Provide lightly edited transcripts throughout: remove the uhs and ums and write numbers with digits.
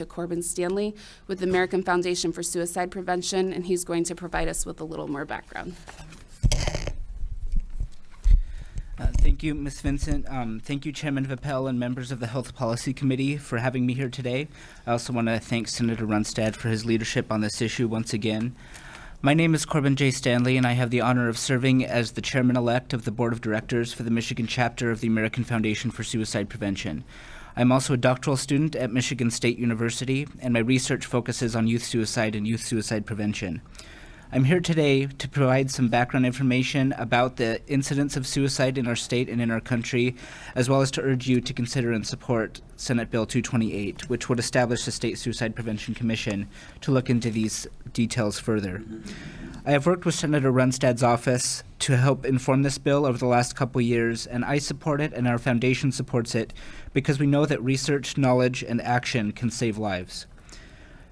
Corbin Stanley with the American Foundation for Suicide Prevention, and he's going to provide us with a little more background. Thank you, Ms. Vincent. Thank you, Chairman Vipel and members of the Health Policy Committee for having me here today. I also want to thank Senator Runstad for his leadership on this issue once again. My name is Corbin J. Stanley, and I have the honor of serving as the chairman-elect of the Board of Directors for the Michigan chapter of the American Foundation for Suicide Prevention. I'm also a doctoral student at Michigan State University, and my research focuses on youth suicide and youth suicide prevention. I'm here today to provide some background information about the incidence of suicide in our state and in our country, as well as to urge you to consider and support Senate Bill 228, which would establish the State Suicide Prevention Commission to look into these details further. I have worked with Senator Runstad's office to help inform this bill over the last couple years, and I support it and our foundation supports it because we know that research, knowledge, and action can save lives.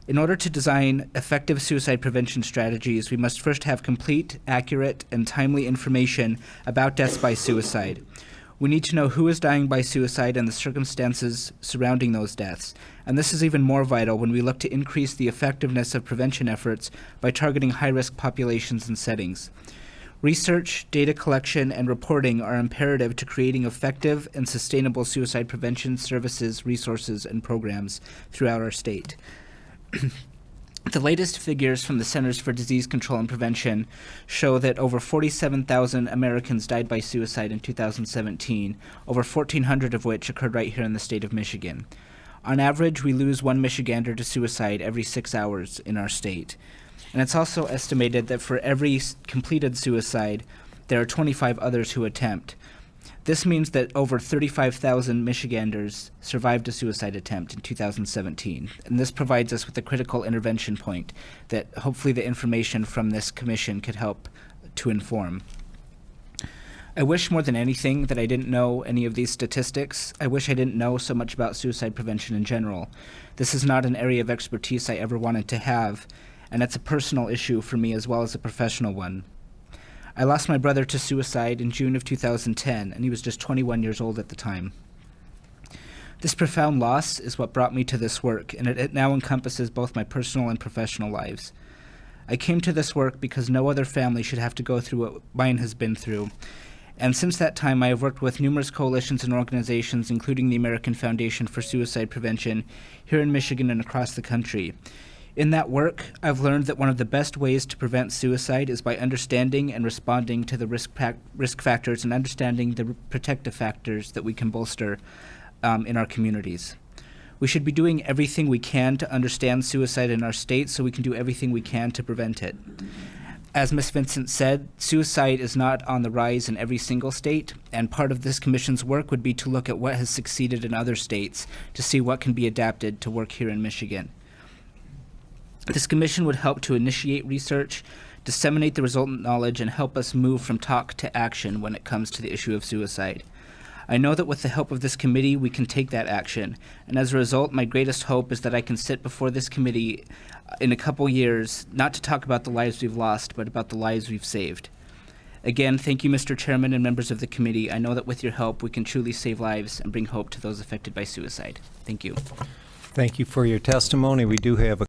In order to design effective suicide prevention strategies, we must first have complete, accurate, and timely information about deaths by suicide. We need to know who is dying by suicide and the circumstances surrounding those deaths. And this is even more vital when we look to increase the effectiveness of prevention efforts by targeting high-risk populations and settings. Research, data collection, and reporting are imperative to creating effective and sustainable suicide prevention services, resources, and programs throughout our state. The latest figures from the Centers for Disease Control and Prevention show that over 47,000 Americans died by suicide in 2017, over 1,400 of which occurred right here in the state of Michigan. On average, we lose one Michigander to suicide every 6 hours in our state. And it's also estimated that for every completed suicide, there are 25 others who attempt. This means that over 35,000 Michiganders survived a suicide attempt in 2017, and this provides us with a critical intervention point that hopefully the information from this commission could help to inform. I wish more than anything that I didn't know any of these statistics. I wish I didn't know so much about suicide prevention in general. This is not an area of expertise I ever wanted to have, and it's a personal issue for me as well as a professional one. I lost my brother to suicide in June of 2010, and he was just 21 years old at the time. This profound loss is what brought me to this work, and it now encompasses both my personal and professional lives. I came to this work because no other family should have to go through what mine has been through, and since that time I have worked with numerous coalitions and organizations, including the American Foundation for Suicide Prevention, here in Michigan and across the country. In that work, I've learned that one of the best ways to prevent suicide is by understanding and responding to the risk factors and understanding the protective factors that we can bolster in our communities. We should be doing everything we can to understand suicide in our state so we can do everything we can to prevent it. As Ms. Vincent said, suicide is not on the rise in every single state, and part of this commission's work would be to look at what has succeeded in other states to see what can be adapted to work here in Michigan. This commission would help to initiate research, disseminate the resultant knowledge, and help us move from talk to action when it comes to the issue of suicide. I know that with the help of this committee, we can take that action, and as a result, my greatest hope is that I can sit before this committee in a couple years, not to talk about the lives we've lost, but about the lives we've saved. Again, thank you, Mr. Chairman and members of the committee. I know that with your help, we can truly save lives and bring hope to those affected by suicide. Thank you. Thank you for your testimony. We do have a